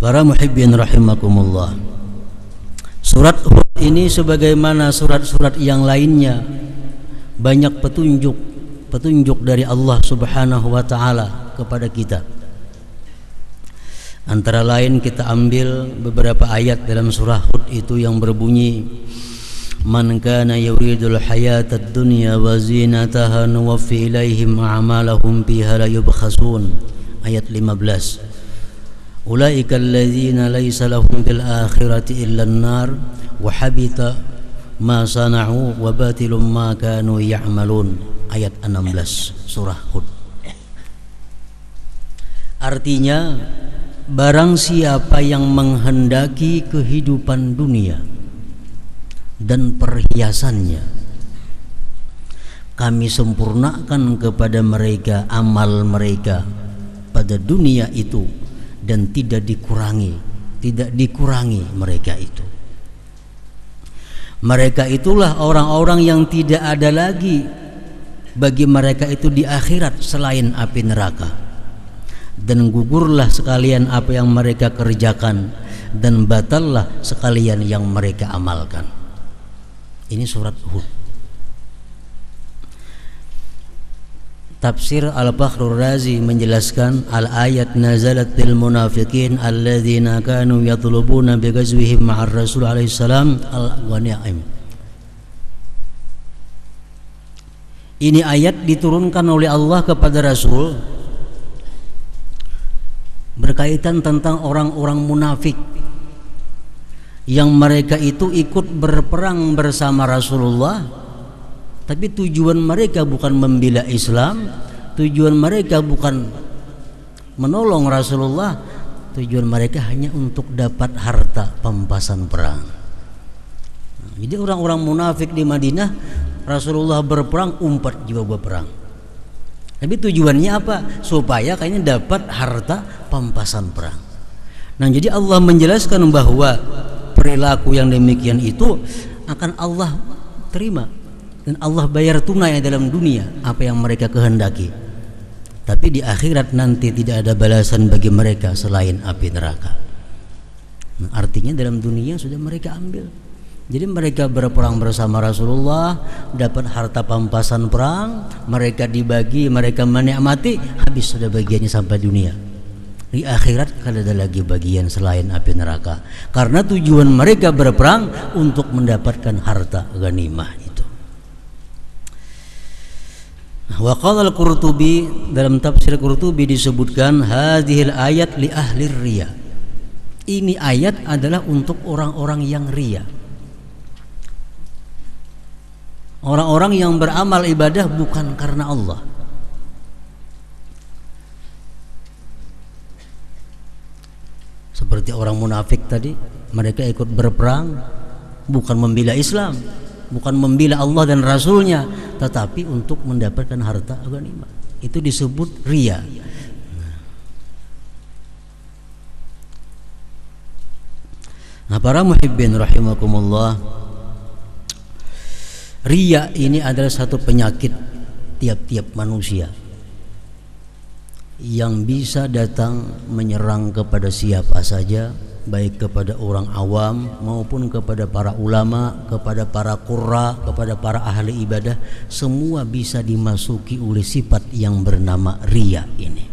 Para muhibbin rahimakumullah, surat Hud ini sebagaimana surat-surat yang lainnya banyak petunjuk dari Allah Subhanahu wa taala kepada kita. Antara lain kita ambil beberapa ayat dalam surah Hud itu yang berbunyi, man kana yuridul hayatad dunya wa zinataha nuwaffi ilaihim a'malahum fiha la yubkhasun, ayat 15. Ulaika alladzina laysa lahum fil akhirati illa an-nar wa habita ma sana'u wa batilum ma kanu ya'malun, ayat 16 surah Hud. Artinya, barang siapa yang menghendaki kehidupan dunia dan perhiasannya, kami sempurnakan kepada mereka amal mereka pada dunia itu dan tidak dikurangi mereka itu. Mereka itulah orang-orang yang tidak ada lagi bagi mereka itu di akhirat selain api neraka, dan gugurlah sekalian apa yang mereka kerjakan dan batallah sekalian yang mereka amalkan. Ini surat Hud. Tafsir Al-Fakhrur Razi menjelaskan, al-ayat nazalat lil munafiqin alladzina kanu yatlubuna bi ghazwihim ma'ar Rasul alaihi salam al-ghanaim. Ini ayat diturunkan oleh Allah kepada Rasul berkaitan tentang orang-orang munafik yang mereka itu ikut berperang bersama Rasulullah, tapi tujuan mereka bukan membela Islam, tujuan mereka bukan menolong Rasulullah, tujuan mereka hanya untuk dapat harta pampasan perang. Jadi orang-orang munafik di Madinah, Rasulullah berperang, umpat juga berperang. Tapi tujuannya apa? Supaya kayaknya dapat harta pampasan perang. Nah, jadi Allah menjelaskan bahwa perilaku yang demikian itu akan Allah terima dan Allah bayar tunai dalam dunia apa yang mereka kehendaki. Tapi di akhirat nanti tidak ada balasan bagi mereka selain api neraka. Nah, artinya dalam dunia sudah mereka ambil. Jadi mereka berperang bersama Rasulullah, dapat harta pampasan perang, mereka dibagi, mereka menikmati, habis sudah bagiannya sampai dunia. Di akhirat tidak ada lagi bagian selain api neraka, karena tujuan mereka berperang untuk mendapatkan harta ghanimah. Wa qala al-Qurtubi, dalam tafsir Qurtubi disebutkan, hadhil ayat li ahli riya. Ini ayat adalah untuk orang-orang yang riya. Orang-orang yang beramal ibadah bukan karena Allah. Seperti orang munafik tadi, mereka ikut berperang bukan membela Islam, bukan membela Allah dan Rasulnya, tetapi untuk mendapatkan harta ghanimah. Itu disebut riya. Nah, para muhibbin rahimakumullah, riya ini adalah satu penyakit tiap-tiap manusia yang bisa datang menyerang kepada siapa saja, baik kepada orang awam maupun kepada para ulama, kepada para qurra, kepada para ahli ibadah. Semua bisa dimasuki oleh sifat yang bernama riya ini.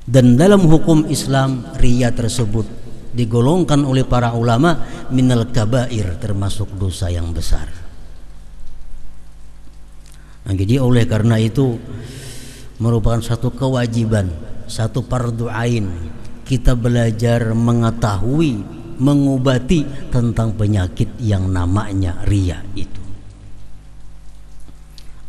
Dan dalam hukum Islam, riya tersebut digolongkan oleh para ulama minal kabair, termasuk dosa yang besar. Nah, jadi oleh karena itu merupakan satu kewajiban, satu fardu ain, kita belajar mengetahui, mengobati tentang penyakit yang namanya riya itu.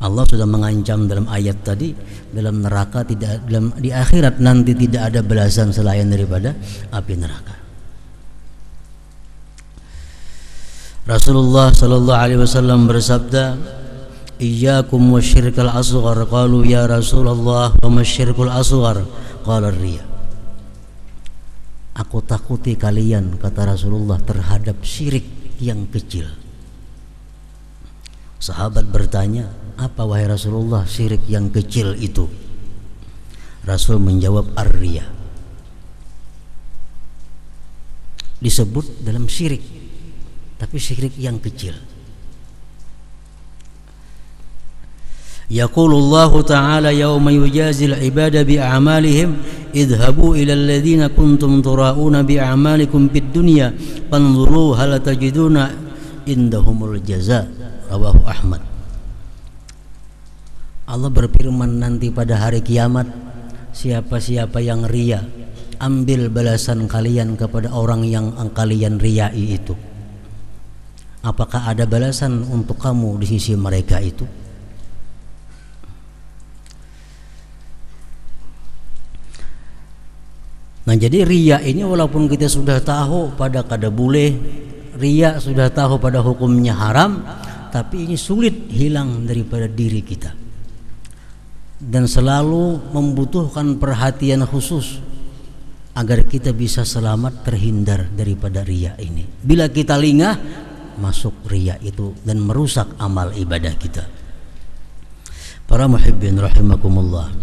Allah sudah mengancam dalam ayat tadi, dalam neraka tidak, di akhirat nanti tidak ada balasan selain daripada api neraka. Rasulullah sallallahu alaihi wasallam bersabda, iyyakum wasyirkal asghar. Qalu ya Rasulullah wa masyirkul asghar? Qala riya. Aku takuti kalian, kata Rasulullah, terhadap syirik yang kecil. Sahabat bertanya, apa wahai Rasulullah syirik yang kecil itu? Rasul menjawab, ar-riya. disebut dalam syirik, tapi syirik yang kecil. Yaqulullahu ta'ala yawma yujazil ibada bi'amalihim idhabu ila alladhina kuntum tura'una bi'amalikum fid dunya fanzuru hal tajiduna indahumul jaza. Rawahu Ahmad. Allah berfirman nanti pada hari kiamat, siapa-siapa yang riya, ambil balasan kalian kepada orang yang kalian riyai itu. Apakah ada balasan untuk kamu di sisi mereka itu? Nah, jadi riya ini walaupun kita sudah tahu pada kada boleh, riya sudah tahu pada hukumnya haram, tapi ini sulit hilang daripada diri kita dan selalu membutuhkan perhatian khusus agar kita bisa selamat terhindar daripada riya ini. Bila kita lengah, masuk riya itu dan merusak amal ibadah kita. Para muhibbin rahimakumullah.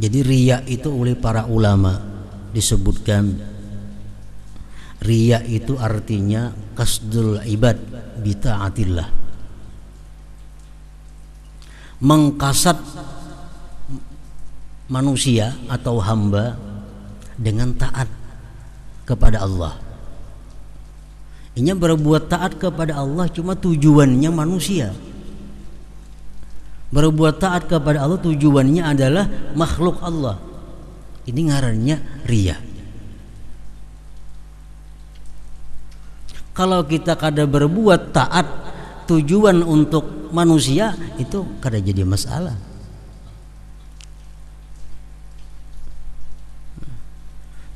Jadi riya itu oleh para ulama disebutkan, riya itu artinya qasdul ibad bi ta'atillah, mengkasat manusia atau hamba dengan taat kepada Allah. Ini berbuat taat kepada Allah cuma tujuannya manusia. Berbuat taat kepada Allah tujuannya adalah makhluk Allah. Ini ngarannya riya. Kalau kita kada berbuat taat tujuan untuk manusia, itu kada jadi masalah.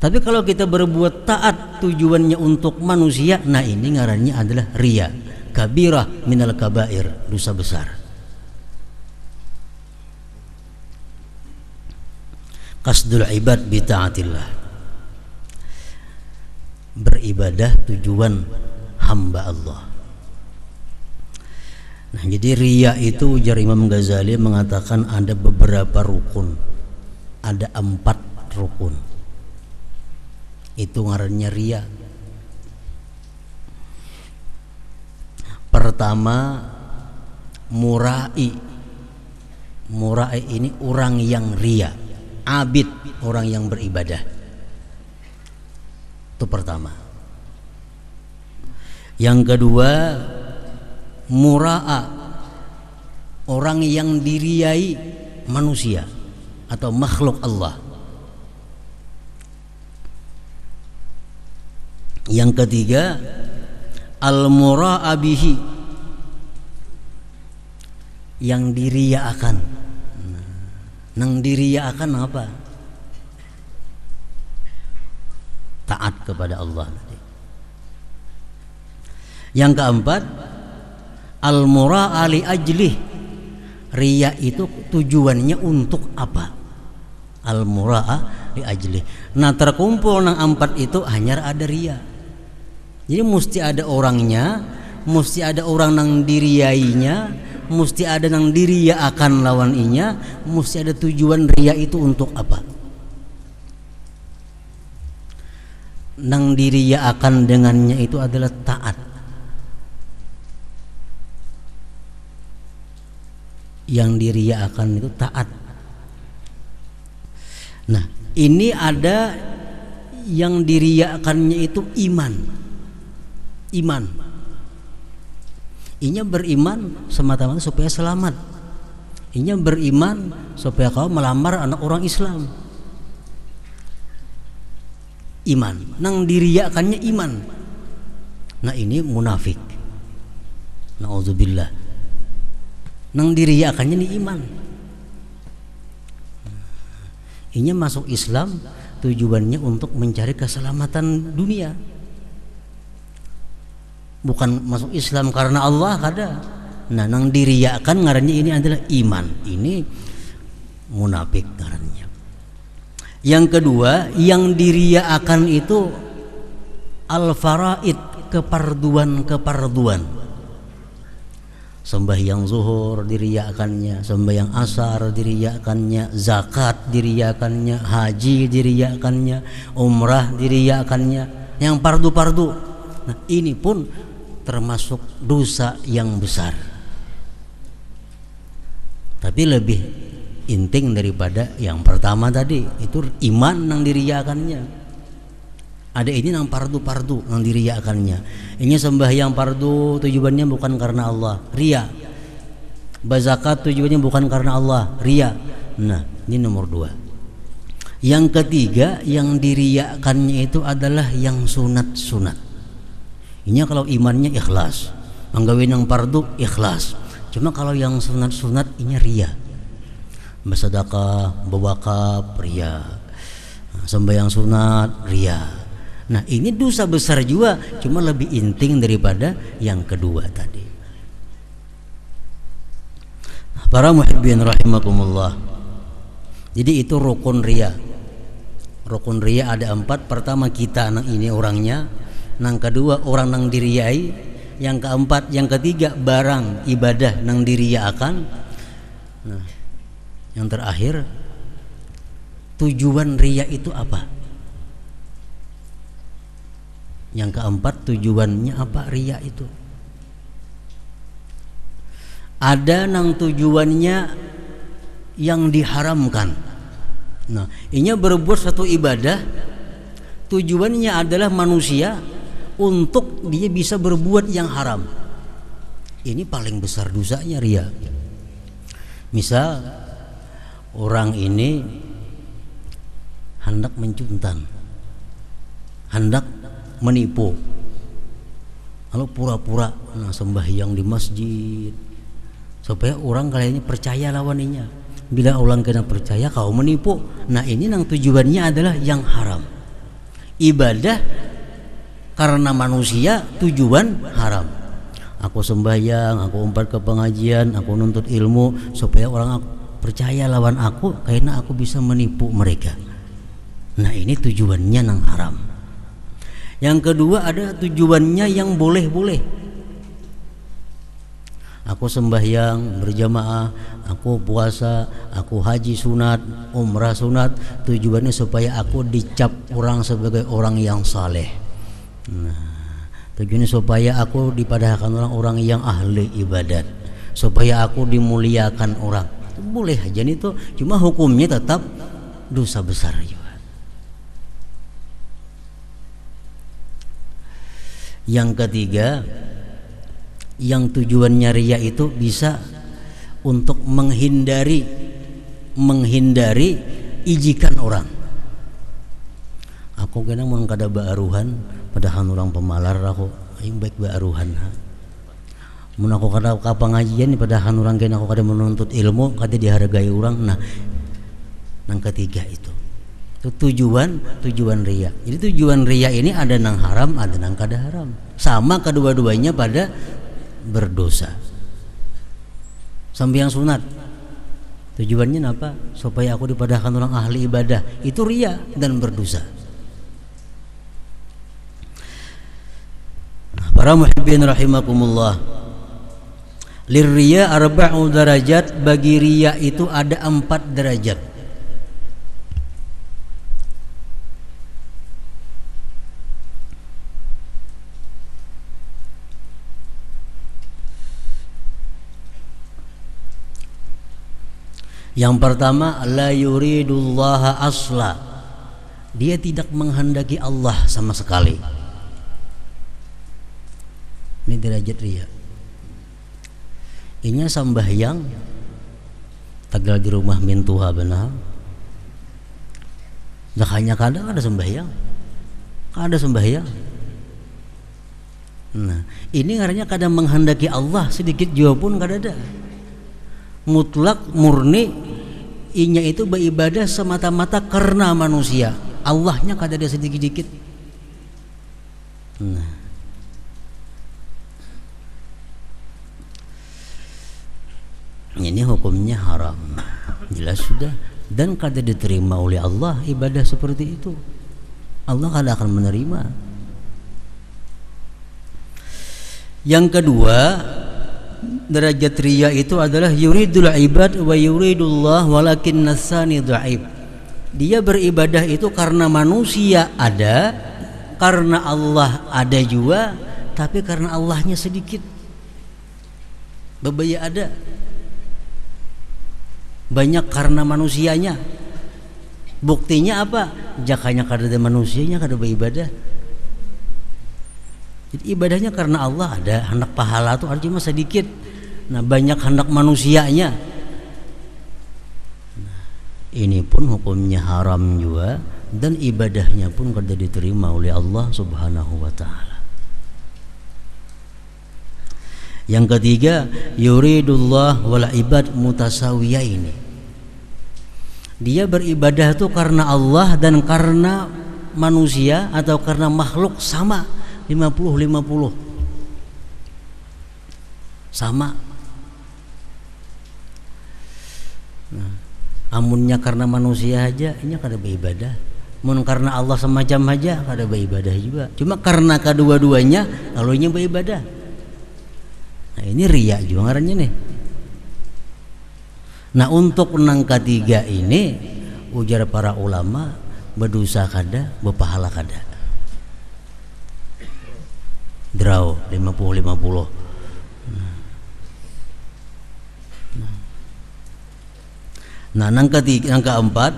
Tapi kalau kita berbuat taat tujuannya untuk manusia, nah ini ngarannya adalah riya. Kabirah minal kabair, dosa besar. Qasdul ibad bi ta'atillah, beribadah tujuan hamba Allah. Nah, jadi riya itu ujar Imam Ghazali mengatakan ada beberapa rukun, ada 4 rukun. Itu ngarannya riya. Pertama, murai. Murai ini orang yang riya. Abid, orang yang beribadah. Itu pertama. Yang kedua, mura'a, orang yang diriyai manusia atau makhluk Allah. Yang ketiga, al-mura'a bihi, yang diriyaakan. Nang diriyaakan apa? Taat kepada Allah. Yang keempat, al-mura'a li ajlih, riya itu tujuannya untuk apa? Al-mura'a li ajlih. Nah, terkumpul nang 4 itu hanya ada riya. Jadi mesti ada orangnya, mesti ada orang nang diriyainya, mesti ada nang diriya akan lawan inya, mesti ada tujuan riya itu untuk apa? Nang diriya akan dengannya itu adalah taat. Yang diriya akan itu taat. Nah, ini ada yang diriya akannya itu iman. Iman. Inya beriman semata-mata supaya selamat. Inya beriman supaya kau melamar anak orang Islam. Iman. Nang diriyakannya iman. Nah, ini munafik. Na'udzubillah. Nang diriyakannya ini iman. Inya masuk Islam tujuannya untuk mencari keselamatan dunia. Bukan masuk Islam karena Allah, kada. Nah, nang diriyakan ngarannya ini adalah iman. Ini munafik ngarannya. Yang kedua, yang diriyakan itu al-faraid, keparduan. Sembahyang zuhur diriyakannya, sembahyang asar diriyakannya, zakat diriyakannya, haji diriyakannya, umrah diriyakannya. yang fardu-fardu. Nah, ini pun termasuk dosa yang besar. Tapi lebih inting daripada yang pertama tadi, itu iman nang diriyakannya. Ada ini nang fardu-fardu nang diriyakannya. Ini sembahyang fardu tujuannya bukan karena Allah, riya. Berzakat tujuannya bukan karena Allah, riya. Nah, ini nomor 2. Yang ketiga yang diriyakannya itu adalah yang sunat-sunat. Ini kalau imannya ikhlas, manggawi nang fardu ikhlas. Cuma kalau yang sunat-sunat ini riya. Bersedekah, berwakaf, riya. Sembahyang sunat, riya. Nah, ini dosa besar juga, cuma lebih inting daripada yang kedua tadi. Nah, para muhibbin rahimakumullah. Jadi itu rukun riya. Rukun riya ada 4. Pertama, kita nang ini orangnya. Nang kedua, orang nang diriyai. Yang keempat, yang ketiga, barang ibadah nang diriyaakan. Nah, yang terakhir, tujuan riya itu apa? Yang keempat, tujuannya apa riya itu? Ada nang tujuannya yang diharamkan. Nah, ini berbuat satu ibadah tujuannya adalah manusia untuk dia bisa berbuat yang haram. Ini paling besar dosanya riya. Misal orang ini hendak mencuntan, hendak menipu, lalu pura-pura sembahyang di masjid supaya orang kayaknya percaya lawannya. Bila orang kena percaya kau menipu. Nah, ini nang tujuannya adalah yang haram. Ibadah karena manusia tujuan haram. Aku sembahyang, aku umpat ke pengajian, aku nuntut ilmu supaya orang aku percaya lawan aku karena aku bisa menipu mereka. Nah, ini tujuannya nang haram. Yang kedua ada tujuannya yang boleh-boleh. Aku sembahyang berjamaah, aku puasa, aku haji sunat, umrah sunat, tujuannya supaya aku dicap orang sebagai orang yang saleh. Nah, tujuannya supaya aku dipadahkan orang-orang yang ahli ibadat, supaya aku dimuliakan orang. Boleh aja itu, cuma hukumnya tetap dosa besar juga. Yang ketiga, yang tujuannya riya itu bisa untuk menghindari ijikan orang. Aku kadang mau kada baaruhan padahal orang pemalar aku aing baik baaruhan. Mun aku kada ka pengajian padahal orang kena aku kada menuntut ilmu kada dihargai orang. Nah, yang ketiga itu tujuan riya. Jadi tujuan riya ini ada nang haram, ada nang kada haram. Sama kedua-duanya pada berdosa. Sembahyang sunat tujuannya apa? Supaya aku dipadahkan orang ahli ibadah. Itu riya dan berdosa. Para muhibbin rahimakumullah. Lirriya arba'u darajat. Bagi riya itu ada 4 derajat. Yang pertama, la yuridullaha asla. Dia tidak menghendaki Allah sama sekali. Ini derajat riya. Inya sambahyang tagal di rumah mintuha benar. Dah hanya kadang ada sembahyang. Ada sembahyang. Nah, ini ngarannya kadang menghendaki Allah sedikit juga pun kada ada. Mutlak murni inya itu beribadah semata-mata karena manusia. Allahnya kada ada sedikit-dikit. Nah, ini hukumnya haram, jelas sudah, dan kada diterima oleh Allah ibadah seperti itu. Allah kada akan menerima. Yang kedua, derajat riya itu adalah yuridul ibad wa yuridullah walakin nasani dhaif. Dia beribadah itu karena manusia ada, karena Allah ada juga, tapi karena Allahnya sedikit. Bebaya ada. Banyak karena manusianya. Buktinya apa? Jakanya kada ada manusianya kada beribadah. Jadi ibadahnya karena Allah ada, hendak pahala itu artinya sedikit. Nah, banyak hendak manusianya. Nah, ini pun hukumnya haram juga dan ibadahnya pun kada diterima oleh Allah Subhanahu wa taala. Yang ketiga, yuridullah wal ibad mutasawiyaini. Dia beribadah itu karena Allah dan karena manusia atau karena makhluk sama 50-50 sama. Nah, amunnya karena manusia aja ini kada beribadah, mun karena Allah semacam aja kada beribadah juga. Cuma karena kedua-duanya lalunya beribadah. Nah, ini riya juga ngarannya nih. Nah, untuk nang ketiga ini ujar para ulama berdosa kada, berpahala kada. Draw 50-50. Nah, nang ketiga, nang keempat,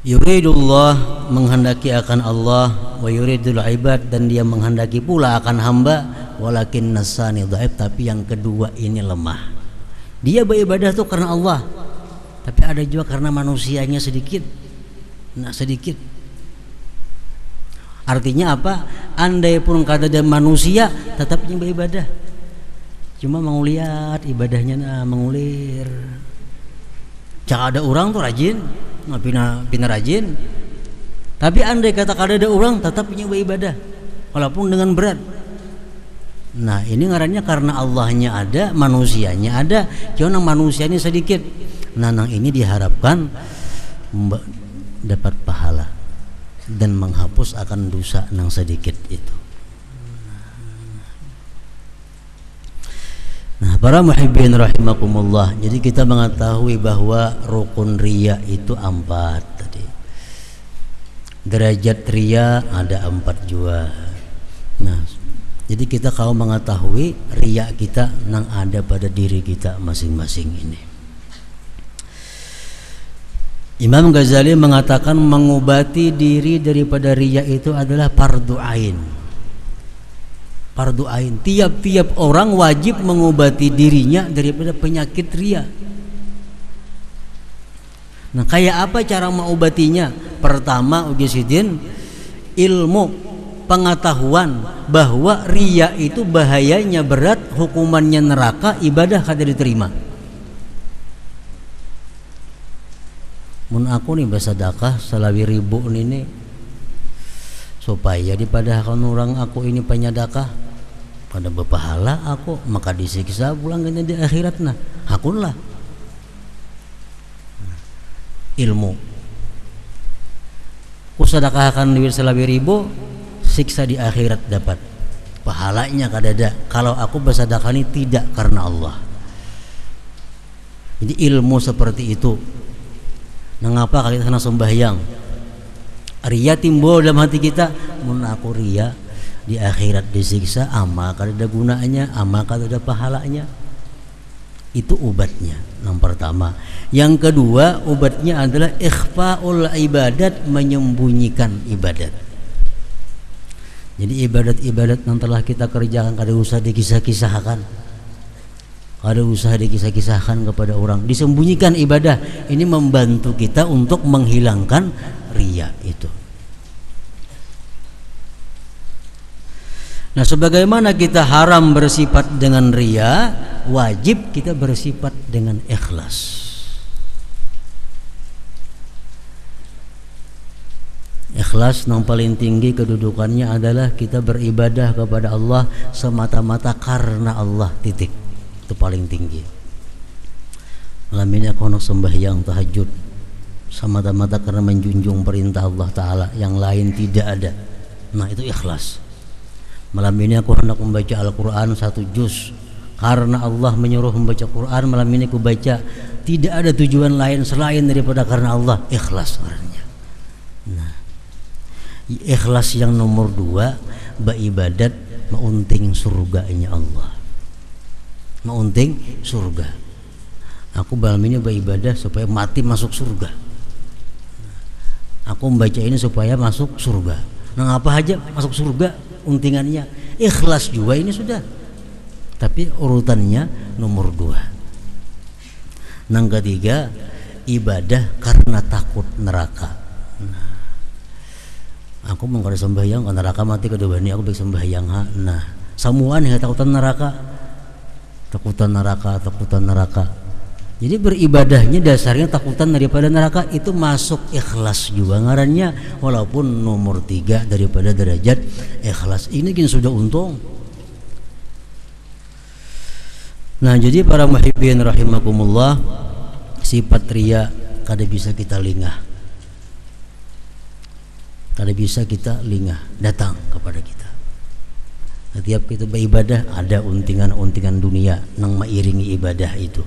yuridullah menghendaki akan Allah, wa yuridul ibad dan dia menghendaki pula akan hamba, walakin nasani dhaif, tapi yang kedua ini lemah. Dia beribadah tuh karena Allah, tapi ada juga karena manusianya sedikit. Nah, sedikit. Artinya apa? Andai pun kada ada manusia tetap beribadah. Cuma menguliat ibadahnya mengulir. Cak ada orang tuh rajin, pina rajin. Tapi andai kata kada ada orang tetap beribadah walaupun dengan berat. Nah, ini ngarannya karena Allahnya ada, manusianya ada, cuma manusianya sedikit. Nah, nang ini diharapkan dapat pahala dan menghapus akan dosa nang sedikit itu. Nah, para muhibbin rahimakumullah, jadi kita mengetahui bahwa rukun riya itu 4 tadi. Derajat riya ada 4 juga. Nah, jadi kita kalau mengetahui riya kita nang ada pada diri kita masing-masing ini. Imam Ghazali mengatakan mengobati diri daripada riya itu adalah fardu ain. Fardu ain. Tiap-tiap orang wajib mengobati dirinya daripada penyakit riya. Nah, kayak apa cara mengobatinya? Pertama, ujisidin ilmu, pengetahuan bahwa riya itu bahayanya berat, hukumannya neraka, ibadah kada diterima. Mun aku nih bersedekah salawi ribu ini supaya dipadahkan orang aku ini penyedekah pada berpahala aku, maka disiksa pulang di akhirat. Nah, hakunlah ilmu ku sedekahkan duit salawi ribu, siksa di akhirat dapat, pahalanya kadada. Kalau aku bersedekah ini tidak karena Allah. Jadi ilmu seperti itu. Nah, ngapa kali kita sembahyang riya timbul dalam hati kita, mun aku riya di akhirat disiksa, amal kada ada gunanya, amal kada ada pahalanya. Itu obatnya yang pertama. Yang kedua, obatnya adalah ikhfaul ibadat, menyembunyikan ibadat. Jadi ibadat-ibadat yang telah kita kerjakan kada usah dikisah-kisahkan, ada usaha dikisah-kisahkan kepada orang, disembunyikan ibadah. Ini membantu kita untuk menghilangkan riya itu. Nah, sebagaimana kita haram bersifat dengan riya, wajib kita bersifat dengan ikhlas. Ikhlas yang paling tinggi kedudukannya adalah kita beribadah kepada Allah semata-mata karena Allah, titik. Itu paling tinggi. Malam ini aku nak sembahyang tahajud semata-mata karena menjunjung perintah Allah Ta'ala, yang lain tidak ada. Nah, itu ikhlas. Malam ini aku hendak membaca Al-Quran 1 juz karena Allah menyuruh membaca Quran. Malam ini aku baca tidak ada tujuan lain selain daripada karena Allah, ikhlas orangnya. Nah, ikhlas yang nomor 2, beribadat maunting surganya Allah, maunting surga. Aku malam ini beribadah supaya mati masuk surga. Aku membaca ini supaya masuk surga. Nah, apa aja masuk surga untingannya. Ikhlas juga ini sudah. Tapi urutannya nomor 2. Yang ketiga, ibadah karena takut neraka. Nah, aku mengkada sembahyang ke neraka mati kedua ini aku baik sembahyang. Nah, samuan yang takutan neraka. Takutan neraka. Jadi beribadahnya dasarnya takutan daripada neraka, itu masuk ikhlas juga ngarannya, walaupun nomor 3 daripada derajat ikhlas. Ini kan sudah untung. Nah, jadi para muhibbin rahimakumullah, sifat riya kada bisa kita lingah. Kada bisa kita lingah datang kepada kita. Setiap kita beribadah ada untingan-untingan dunia yang mengiringi ibadah itu.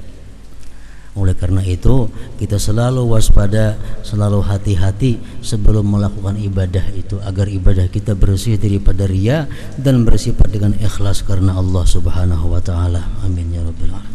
Oleh karena itu kita selalu waspada, selalu hati-hati sebelum melakukan ibadah itu, agar ibadah kita bersih daripada riya dan bersifat dengan ikhlas karena Allah Subhanahu wa taala. Amin ya rabbal alamin.